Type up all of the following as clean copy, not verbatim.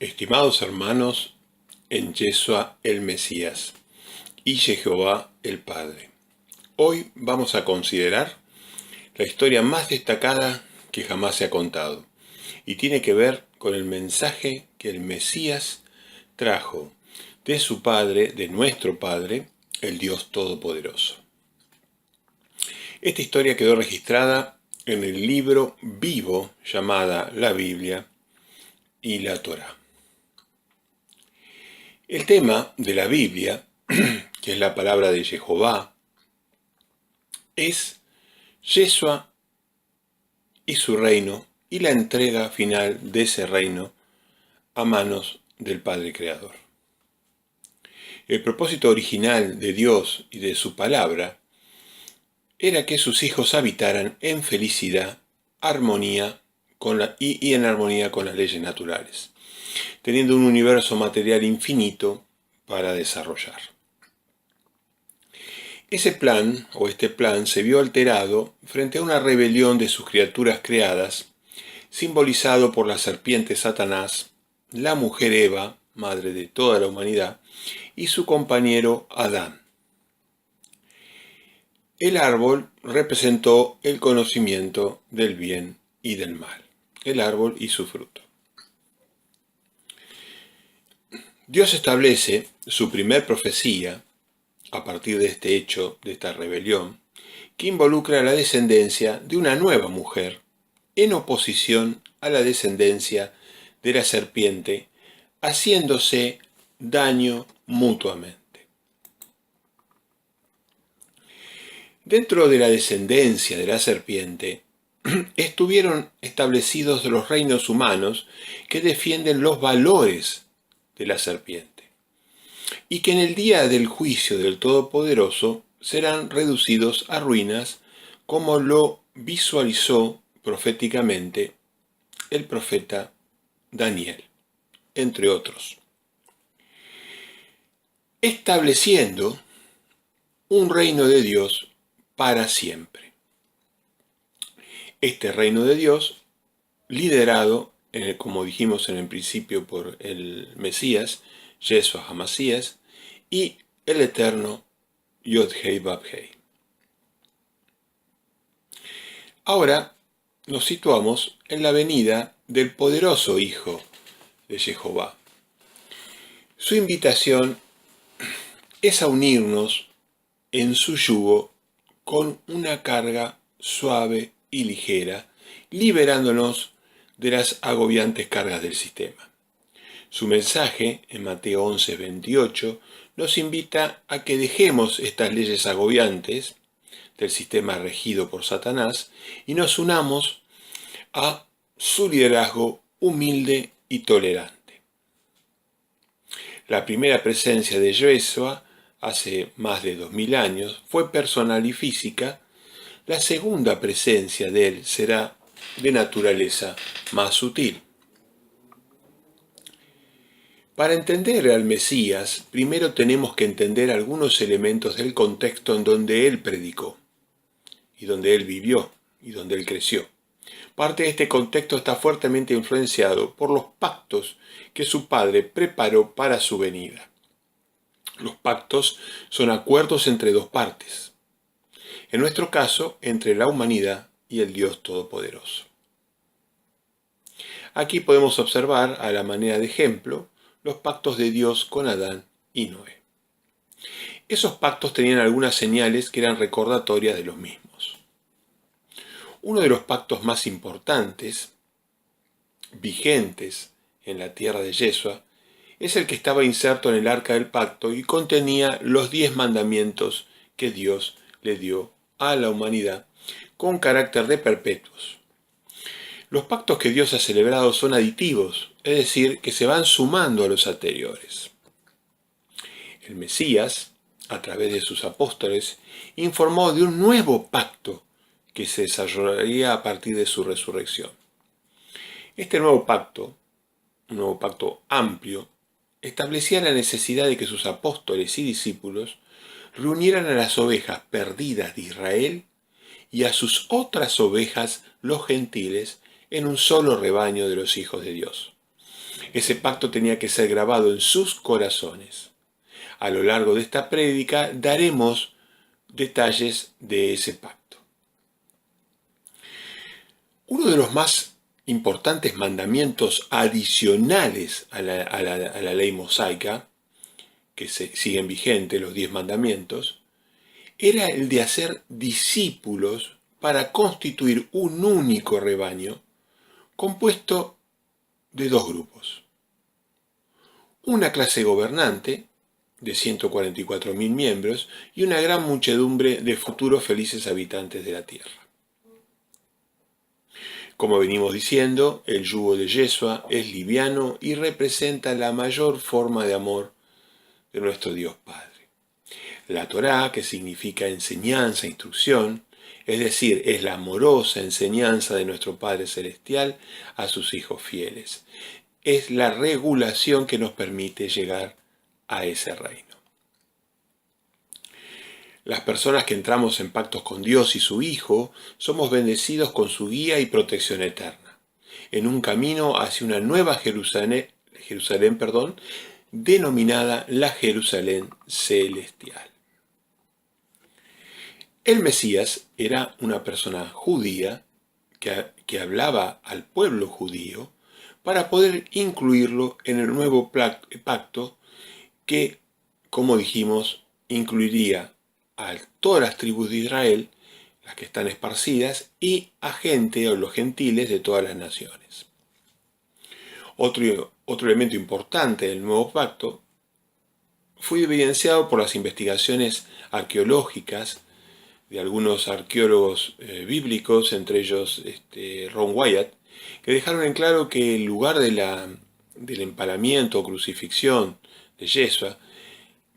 Estimados hermanos, en Yeshua el Mesías y Jehová el Padre. Hoy vamos a considerar la historia más destacada que jamás se ha contado y tiene que ver con el mensaje que el Mesías trajo de su Padre, de nuestro Padre, el Dios Todopoderoso. Esta historia quedó registrada en el libro vivo llamada la Biblia y la Torá. El tema de la Biblia, que es la palabra de Jehová, es Yeshua y su reino y la entrega final de ese reino a manos del Padre Creador. El propósito original de Dios y de su palabra era que sus hijos habitaran en felicidad, armonía y en armonía con las leyes naturales, teniendo un universo material infinito para desarrollar. Ese plan, o este plan, se vio alterado frente a una rebelión de sus criaturas creadas, simbolizado por la serpiente Satanás, la mujer Eva, madre de toda la humanidad, y su compañero Adán. El árbol representó el conocimiento del bien y del mal, el árbol y su fruto. Dios establece su primer profecía, a partir de este hecho, de esta rebelión, que involucra la descendencia de una nueva mujer en oposición a la descendencia de la serpiente, haciéndose daño mutuamente. Dentro de la descendencia de la serpiente estuvieron establecidos los reinos humanos que defienden los valores de la serpiente y que en el día del juicio del Todopoderoso serán reducidos a ruinas, como lo visualizó proféticamente el profeta Daniel, entre otros, estableciendo un reino de Dios para siempre. Este reino de Dios, liderado, como dijimos en el principio, por el Mesías, Yeshua HaMasías, y el eterno Yod-Hei Vav-Hei. Ahora nos situamos en la venida del poderoso Hijo de Jehová. Su invitación es a unirnos en su yugo con una carga suave y ligera, liberándonos de las agobiantes cargas del sistema. Su mensaje, en Mateo 11:28, nos invita a que dejemos estas leyes agobiantes del sistema regido por Satanás y nos unamos a su liderazgo humilde y tolerante. La primera presencia de Yeshua, hace más de 2000 años, fue personal y física. La segunda presencia de él será de naturaleza más sutil. Para entender al Mesías, primero tenemos que entender algunos elementos del contexto en donde él predicó, y donde él vivió, y donde él creció. Parte de este contexto está fuertemente influenciado por los pactos que su padre preparó para su venida. Los pactos son acuerdos entre dos partes. En nuestro caso, entre la humanidad y el Dios Todopoderoso. Aquí podemos observar, a la manera de ejemplo, los pactos de Dios con Adán y Noé. Esos pactos tenían algunas señales que eran recordatorias de los mismos. Uno de los pactos más importantes, vigentes en la tierra de Yeshua, es el que estaba inserto en el arca del pacto y contenía los 10 mandamientos que Dios le dio a la humanidad con carácter de perpetuos. Los pactos que Dios ha celebrado son aditivos, es decir, que se van sumando a los anteriores. El Mesías, a través de sus apóstoles, informó de un nuevo pacto que se desarrollaría a partir de su resurrección. Este nuevo pacto, un nuevo pacto amplio, establecía la necesidad de que sus apóstoles y discípulos reunieran a las ovejas perdidas de Israel y a sus otras ovejas, los gentiles, en un solo rebaño de los hijos de Dios. Ese pacto tenía que ser grabado en sus corazones. A lo largo de esta prédica daremos detalles de ese pacto. Uno de los más importantes mandamientos adicionales a la ley mosaica, que siguen vigentes, los 10 mandamientos, era el de hacer discípulos para constituir un único rebaño compuesto de dos grupos. Una clase gobernante de 144.000 miembros y una gran muchedumbre de futuros felices habitantes de la tierra. Como venimos diciendo, el yugo de Yeshua es liviano y representa la mayor forma de amor de nuestro Dios Padre. La Torá, que significa enseñanza, instrucción, es decir, es la amorosa enseñanza de nuestro Padre Celestial a sus hijos fieles. Es la regulación que nos permite llegar a ese reino. Las personas que entramos en pactos con Dios y su Hijo somos bendecidos con su guía y protección eterna, en un camino hacia una nueva Jerusalén, denominada la Jerusalén celestial. El Mesías era una persona judía que hablaba al pueblo judío para poder incluirlo en el nuevo pacto que, como dijimos, incluiría a todas las tribus de Israel, las que están esparcidas, y a gente o los gentiles de todas las naciones. Otro elemento importante del nuevo pacto fue evidenciado por las investigaciones arqueológicas de algunos arqueólogos bíblicos, entre ellos Ron Wyatt, que dejaron en claro que el lugar del empalamiento o crucifixión de Yeshua,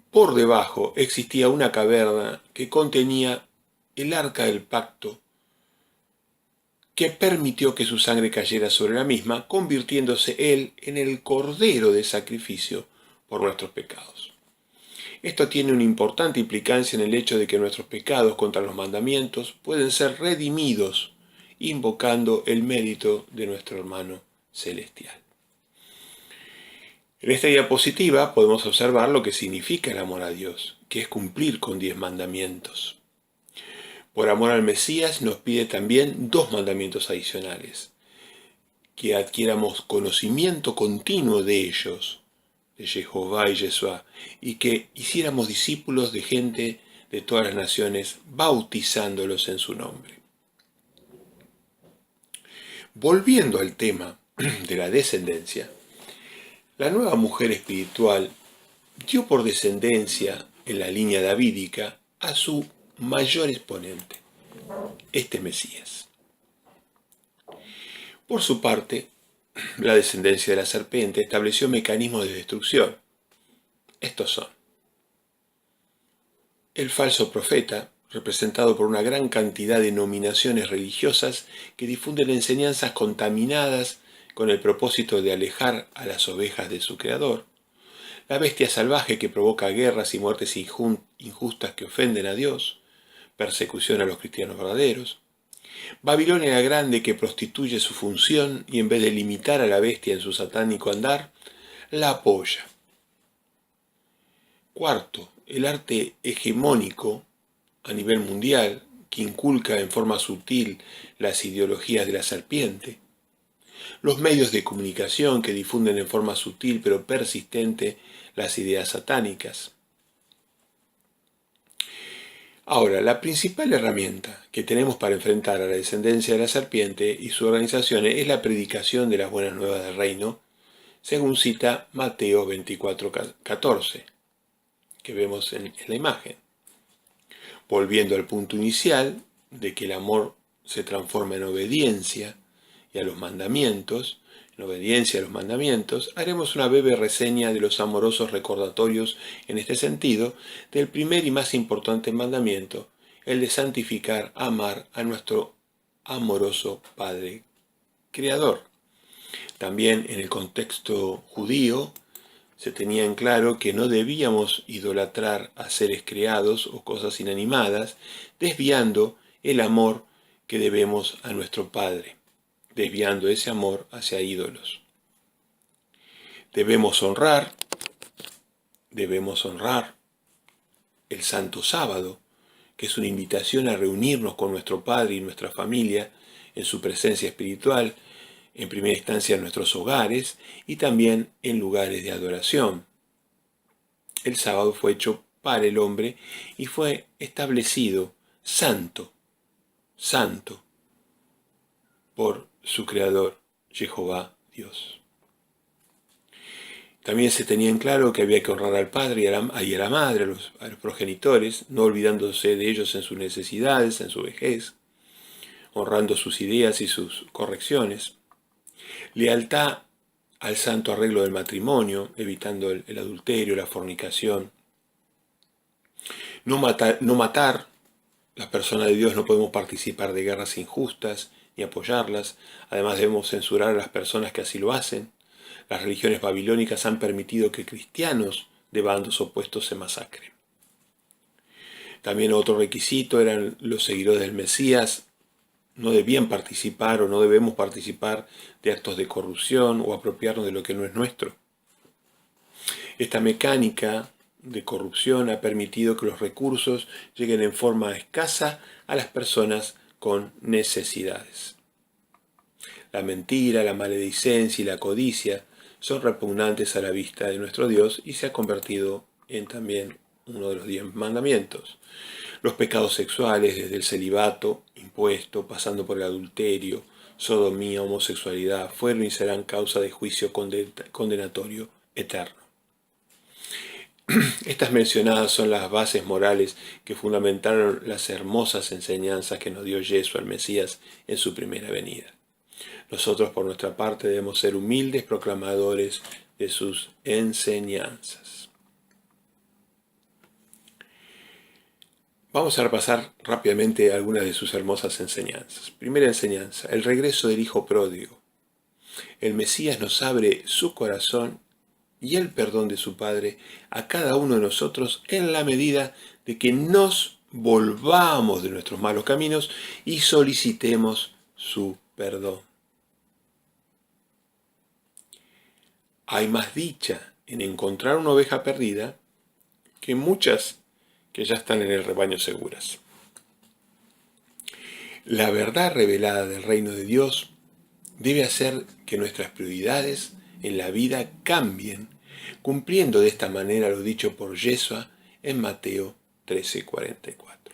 por debajo existía una caverna que contenía el arca del pacto, que permitió que su sangre cayera sobre la misma, convirtiéndose él en el cordero de sacrificio por nuestros pecados. Esto tiene una importante implicancia en el hecho de que nuestros pecados contra los mandamientos pueden ser redimidos invocando el mérito de nuestro hermano celestial. En esta diapositiva podemos observar lo que significa el amor a Dios, que es cumplir con 10 mandamientos. Por amor al Mesías nos pide también 2 mandamientos adicionales, que adquiramos conocimiento continuo de ellos, de Jehová y Yeshua, y que hiciéramos discípulos de gente de todas las naciones, bautizándolos en su nombre. Volviendo al tema de la descendencia, la nueva mujer espiritual dio por descendencia en la línea davídica a su mayor exponente, este Mesías. Por su parte, la descendencia de la serpiente estableció mecanismos de destrucción. Estos son: el falso profeta, representado por una gran cantidad de denominaciones religiosas que difunden enseñanzas contaminadas con el propósito de alejar a las ovejas de su creador; la bestia salvaje que provoca guerras y muertes injustas que ofenden a Dios, persecución a los cristianos verdaderos; Babilonia la Grande, que prostituye su función y en vez de limitar a la bestia en su satánico andar, la apoya. Cuarto, el arte hegemónico a nivel mundial, que inculca en forma sutil las ideologías de la serpiente. Los medios de comunicación que difunden en forma sutil pero persistente las ideas satánicas. Ahora, la principal herramienta que tenemos para enfrentar a la descendencia de la serpiente y sus organizaciones es la predicación de las buenas nuevas del reino, según cita Mateo 24:14, que vemos en la imagen. Volviendo al punto inicial de que el amor se transforma en obediencia y a los mandamientos, haremos una breve reseña de los amorosos recordatorios en este sentido del primer y más importante mandamiento, el de santificar, amar a nuestro amoroso Padre Creador. También en el contexto judío se tenía en claro que no debíamos idolatrar a seres creados o cosas inanimadas, desviando el amor que debemos a nuestro Padre, desviando ese amor hacia ídolos. Debemos honrar el Santo Sábado, que es una invitación a reunirnos con nuestro Padre y nuestra familia en su presencia espiritual, en primera instancia en nuestros hogares y también en lugares de adoración. El sábado fue hecho para el hombre y fue establecido santo por su creador, Jehová Dios. También se tenía en claro que había que honrar al padre y a la madre, a los progenitores, no olvidándose de ellos en sus necesidades, en su vejez, honrando sus ideas y sus correcciones. Lealtad al santo arreglo del matrimonio, evitando el adulterio, la fornicación. No matar. Las personas de Dios no podemos participar de guerras injustas ni apoyarlas. Además debemos censurar a las personas que así lo hacen. Las religiones babilónicas han permitido que cristianos de bandos opuestos se masacren. También otro requisito eran los seguidores del Mesías. No debían participar o no debemos participar de actos de corrupción o apropiarnos de lo que no es nuestro. Esta mecánica de corrupción ha permitido que los recursos lleguen en forma escasa a las personas con necesidades. La mentira, la maledicencia y la codicia son repugnantes a la vista de nuestro Dios y se ha convertido en también uno de los 10 mandamientos. Los pecados sexuales, desde el celibato impuesto, pasando por el adulterio, sodomía, homosexualidad, fueron y serán causa de juicio condenatorio eterno. Estas mencionadas son las bases morales que fundamentaron las hermosas enseñanzas que nos dio Yeshua el Mesías en su primera venida. Nosotros, por nuestra parte, debemos ser humildes proclamadores de sus enseñanzas. Vamos a repasar rápidamente algunas de sus hermosas enseñanzas. Primera enseñanza, el regreso del Hijo pródigo. El Mesías nos abre su corazón y el perdón de su Padre a cada uno de nosotros en la medida de que nos volvamos de nuestros malos caminos y solicitemos su perdón. Hay más dicha en encontrar una oveja perdida que muchas que ya están en el rebaño seguras. La verdad revelada del reino de Dios debe hacer que nuestras prioridades en la vida cambien, cumpliendo de esta manera lo dicho por Yeshua en Mateo 13:44.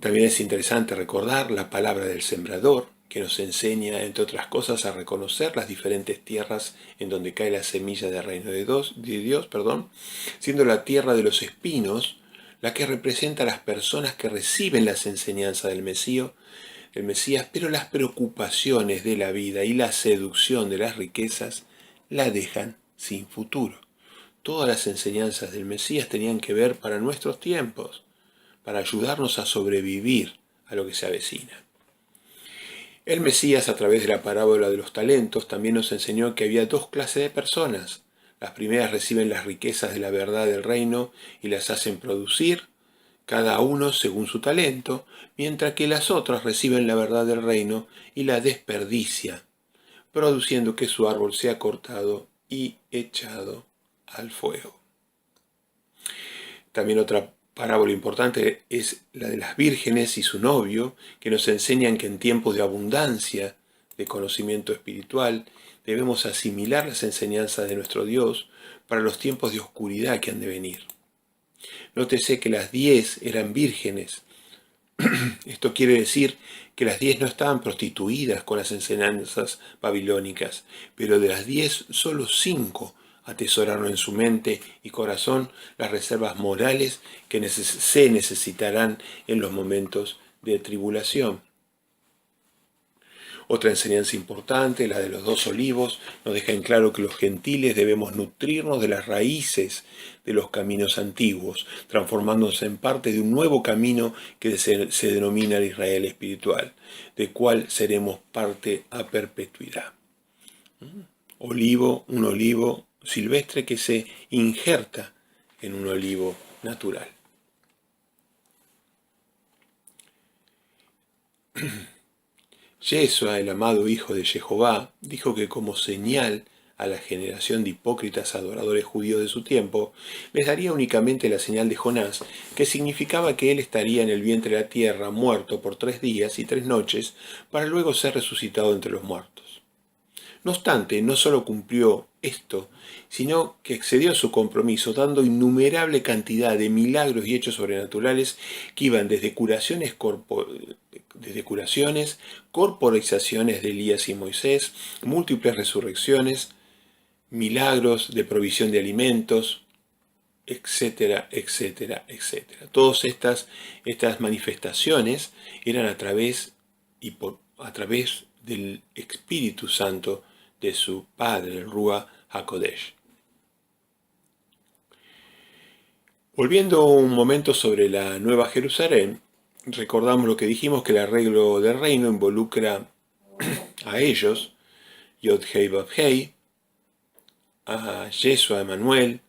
También es interesante recordar la palabra del sembrador, que nos enseña, entre otras cosas, a reconocer las diferentes tierras en donde cae la semilla del reino de Dios, siendo la tierra de los espinos la que representa a las personas que reciben las enseñanzas del Mesías, pero las preocupaciones de la vida y la seducción de las riquezas la dejan sin futuro. Todas las enseñanzas del Mesías tenían que ver para nuestros tiempos, para ayudarnos a sobrevivir a lo que se avecina. El Mesías, a través de la parábola de los talentos, también nos enseñó que había dos clases de personas. Las primeras reciben las riquezas de la verdad del reino y las hacen producir, cada uno según su talento, mientras que las otras reciben la verdad del reino y la desperdician, produciendo que su árbol sea cortado y echado al fuego. También otra parábola importante es la de las vírgenes y su novio, que nos enseñan que en tiempos de abundancia de conocimiento espiritual debemos asimilar las enseñanzas de nuestro Dios para los tiempos de oscuridad que han de venir. Nótese que las 10 eran vírgenes. Esto quiere decir que las 10 no estaban prostituidas con las enseñanzas babilónicas, pero de las 10 solo 5 atesoraron en su mente y corazón las reservas morales que se necesitarán en los momentos de tribulación. Otra enseñanza importante, la de los 2 olivos, nos deja en claro que los gentiles debemos nutrirnos de las raíces de los caminos antiguos, transformándose en parte de un nuevo camino que se denomina el Israel espiritual, del cual seremos parte a perpetuidad. Un olivo silvestre que se injerta en un olivo natural. Yeshua, el amado hijo de Jehová, dijo que como señal a la generación de hipócritas adoradores judíos de su tiempo, les daría únicamente la señal de Jonás, que significaba que él estaría en el vientre de la tierra muerto por 3 días y 3 noches, para luego ser resucitado entre los muertos. No obstante, no solo cumplió esto, sino que excedió su compromiso, dando innumerable cantidad de milagros y hechos sobrenaturales que iban desde curaciones, corporizaciones de Elías y Moisés, múltiples resurrecciones, milagros de provisión de alimentos, etcétera, etcétera, etcétera. Todas estas manifestaciones eran a través del Espíritu Santo de su Padre, el Ruach HaKodesh. Volviendo un momento sobre la Nueva Jerusalén, recordamos lo que dijimos, que el arreglo del reino involucra a ellos, Yod-Hei Vav-Hei, a Yeshua, Emanuel,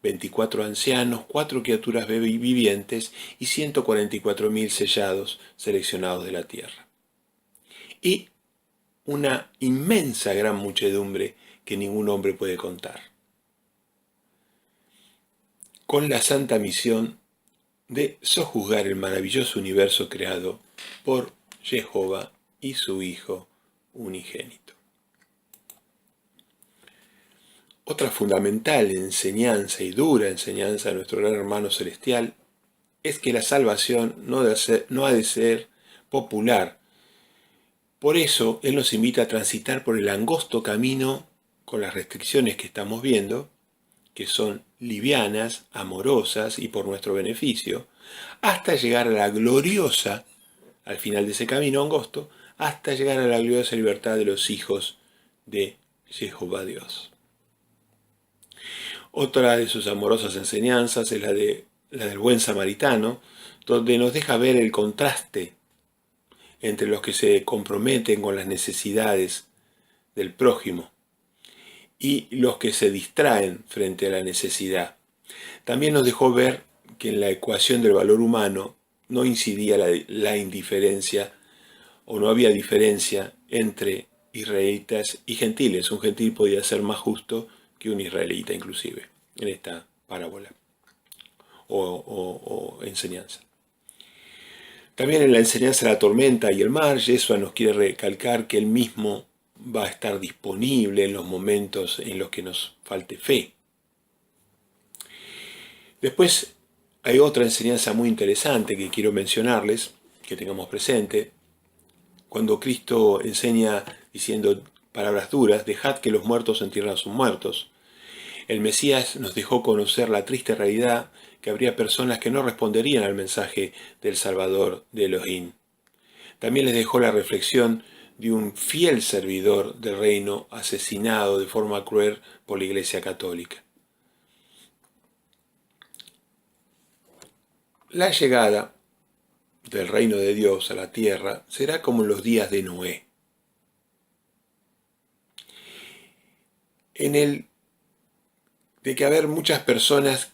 24 ancianos, 4 criaturas vivientes y 144.000 sellados seleccionados de la tierra. Y una inmensa gran muchedumbre que ningún hombre puede contar, con la santa misión de sojuzgar el maravilloso universo creado por Jehová y su Hijo unigénito. Otra fundamental enseñanza y dura enseñanza de nuestro gran hermano celestial es que la salvación no ha de ser popular. Por eso Él nos invita a transitar por el angosto camino con las restricciones que estamos viendo, que son livianas, amorosas y por nuestro beneficio, hasta llegar a la gloriosa, al final de ese camino angosto, hasta llegar a la gloriosa libertad de los hijos de Jehová Dios. Otra de sus amorosas enseñanzas es la del buen samaritano, donde nos deja ver el contraste entre los que se comprometen con las necesidades del prójimo y los que se distraen frente a la necesidad. También nos dejó ver que en la ecuación del valor humano no incidía la indiferencia, o no había diferencia entre israelitas y gentiles. Un gentil podía ser más justo que un israelita inclusive, en esta parábola o enseñanza. También en la enseñanza de la tormenta y el mar, Yeshua nos quiere recalcar que Él mismo va a estar disponible en los momentos en los que nos falte fe. Después hay otra enseñanza muy interesante que quiero mencionarles, que tengamos presente. Cuando Cristo enseña diciendo palabras duras, dejad que los muertos entierren a sus muertos. El Mesías nos dejó conocer la triste realidad que habría personas que no responderían al mensaje del Salvador de Elohim. También les dejó la reflexión de un fiel servidor del reino asesinado de forma cruel por la Iglesia Católica. La llegada del reino de Dios a la tierra será como en los días de Noé. De que va a haber muchas personas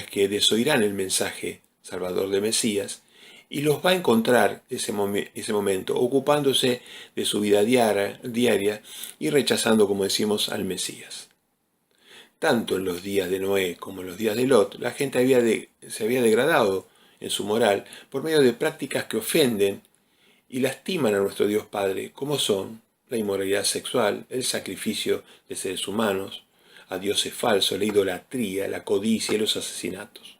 que desoirán el mensaje salvador de Mesías, y los va a encontrar ese momento ocupándose de su vida diaria y rechazando, como decimos, al Mesías. Tanto en los días de Noé como en los días de Lot, la gente se había degradado en su moral por medio de prácticas que ofenden y lastiman a nuestro Dios Padre, como son la inmoralidad sexual, el sacrificio de seres humanos a dioses falsos, la idolatría, la codicia y los asesinatos.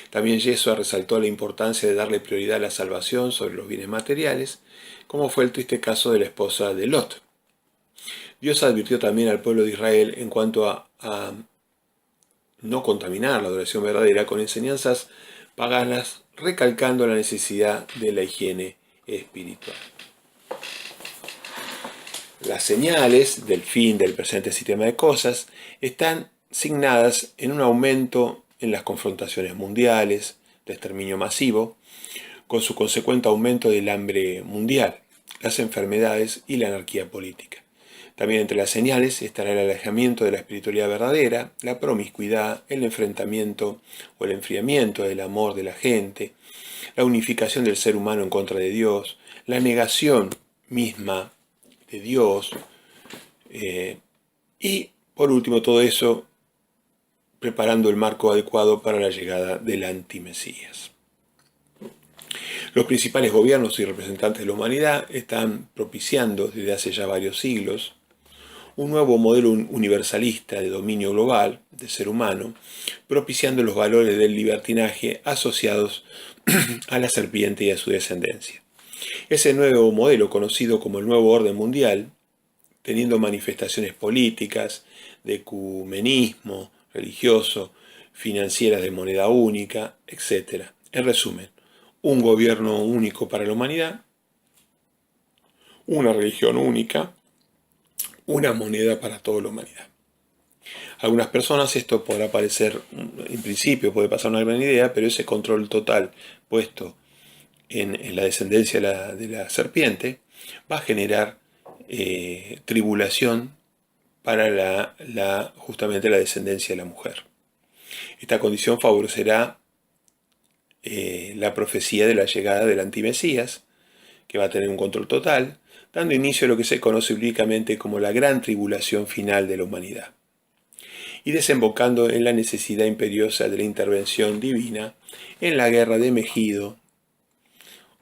También Yeshua resaltó la importancia de darle prioridad a la salvación sobre los bienes materiales, como fue el triste caso de la esposa de Lot. Dios advirtió también al pueblo de Israel en cuanto a no contaminar la adoración verdadera con enseñanzas paganas, recalcando la necesidad de la higiene espiritual. Las señales del fin del presente sistema de cosas están signadas en un aumento en las confrontaciones mundiales, de exterminio masivo, con su consecuente aumento del hambre mundial, las enfermedades y la anarquía política. También entre las señales estará el alejamiento de la espiritualidad verdadera, la promiscuidad, el enfrentamiento o el enfriamiento del amor de la gente, la unificación del ser humano en contra de Dios, la negación misma de Dios, y por último todo eso preparando el marco adecuado para la llegada del antimesías. Los principales gobiernos y representantes de la humanidad están propiciando desde hace ya varios siglos un nuevo modelo universalista de dominio global del ser humano, propiciando los valores del libertinaje asociados a la serpiente y a su descendencia. Ese nuevo modelo, conocido como el nuevo orden mundial, teniendo manifestaciones políticas, de ecumenismo religioso, financieras de moneda única, etc. En resumen, un gobierno único para la humanidad, una religión única, una moneda para toda la humanidad. A algunas personas esto podrá parecer, en principio puede pasar una gran idea, pero ese control total puesto en la descendencia de la serpiente va a generar tribulación para justamente la descendencia de la mujer. Esta condición favorecerá la profecía de la llegada del antimesías, que va a tener un control total, dando inicio a lo que se conoce bíblicamente como la gran tribulación final de la humanidad, y desembocando en la necesidad imperiosa de la intervención divina en la guerra de Megido,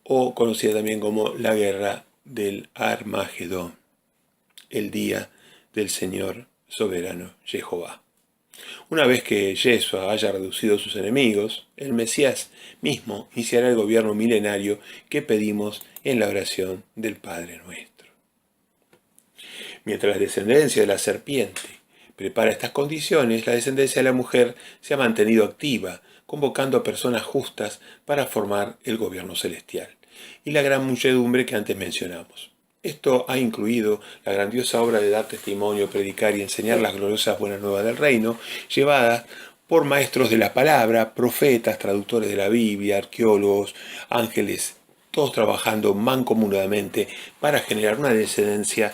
o conocida también como la guerra del Armagedón, el día del Señor soberano Jehová. Una vez que Yeshua haya reducido a sus enemigos, el Mesías mismo iniciará el gobierno milenario que pedimos en la oración del Padre nuestro. Mientras la descendencia de la serpiente prepara estas condiciones, la descendencia de la mujer se ha mantenido activa, convocando a personas justas para formar el gobierno celestial, y la gran muchedumbre que antes mencionamos. Esto ha incluido la grandiosa obra de dar testimonio, predicar y enseñar las gloriosas buenas nuevas del reino, llevadas por maestros de la palabra, profetas, traductores de la Biblia, arqueólogos, ángeles, todos trabajando mancomunadamente para generar una descendencia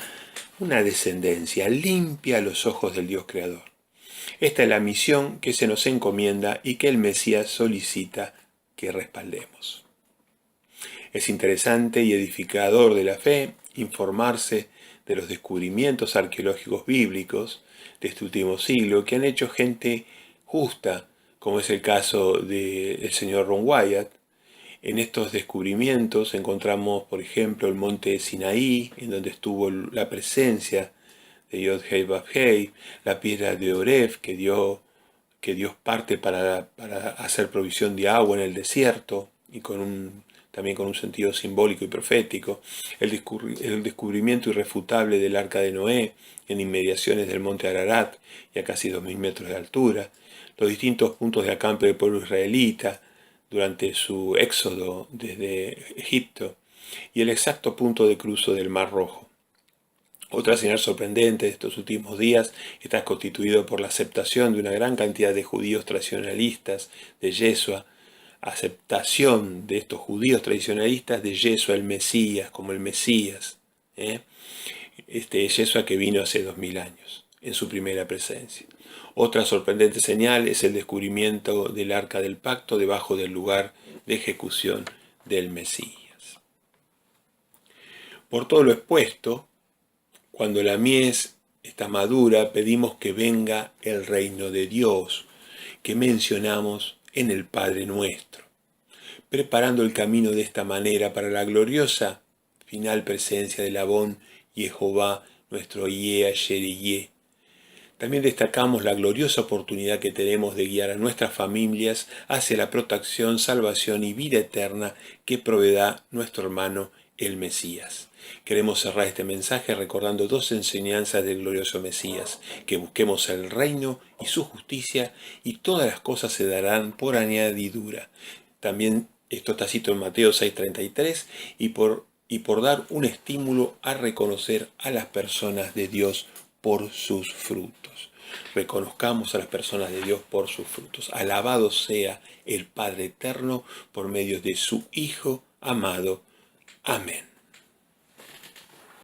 limpia a los ojos del Dios Creador. Esta es la misión que se nos encomienda y que el Mesías solicita que respaldemos. Es interesante y edificador de la fe informarse de los descubrimientos arqueológicos bíblicos de este último siglo que han hecho gente justa, como es el caso del señor Ron Wyatt. En estos descubrimientos encontramos, por ejemplo, el monte Sinaí, en donde estuvo la presencia de Yod-Heh Vav-Heh, la piedra de Oreb, que Dios parte para hacer provisión de agua en el desierto, y también con un sentido simbólico y profético, el descubrimiento irrefutable del Arca de Noé en inmediaciones del monte Ararat y a casi 2000 metros de altura, los distintos puntos de acampe del pueblo israelita durante su éxodo desde Egipto y el exacto punto de cruce del Mar Rojo. Otra señal sorprendente de estos últimos días está constituido por la aceptación de una gran cantidad de judíos tradicionalistas de Yeshua, aceptación de estos judíos tradicionalistas de Yeshua el Mesías, como el Mesías, Yeshua que vino hace 2000 años, en su primera presencia. Otra sorprendente señal es el descubrimiento del Arca del Pacto debajo del lugar de ejecución del Mesías. Por todo lo expuesto, cuando la mies está madura, pedimos que venga el reino de Dios, que mencionamos en el Padre Nuestro, preparando el camino de esta manera para la gloriosa final presencia del Abón Jehová, nuestro Yeh Asher Yeh. También destacamos la gloriosa oportunidad que tenemos de guiar a nuestras familias hacia la protección, salvación y vida eterna que proveerá nuestro hermano el Mesías. Queremos cerrar este mensaje recordando dos enseñanzas del glorioso Mesías: que busquemos el reino y su justicia, y todas las cosas se darán por añadidura. También esto está citado en Mateo 6:33, y por dar un estímulo a reconocer a las personas de Dios por sus frutos. Reconozcamos a las personas de Dios por sus frutos. Alabado sea el Padre eterno por medio de su Hijo amado. Amén.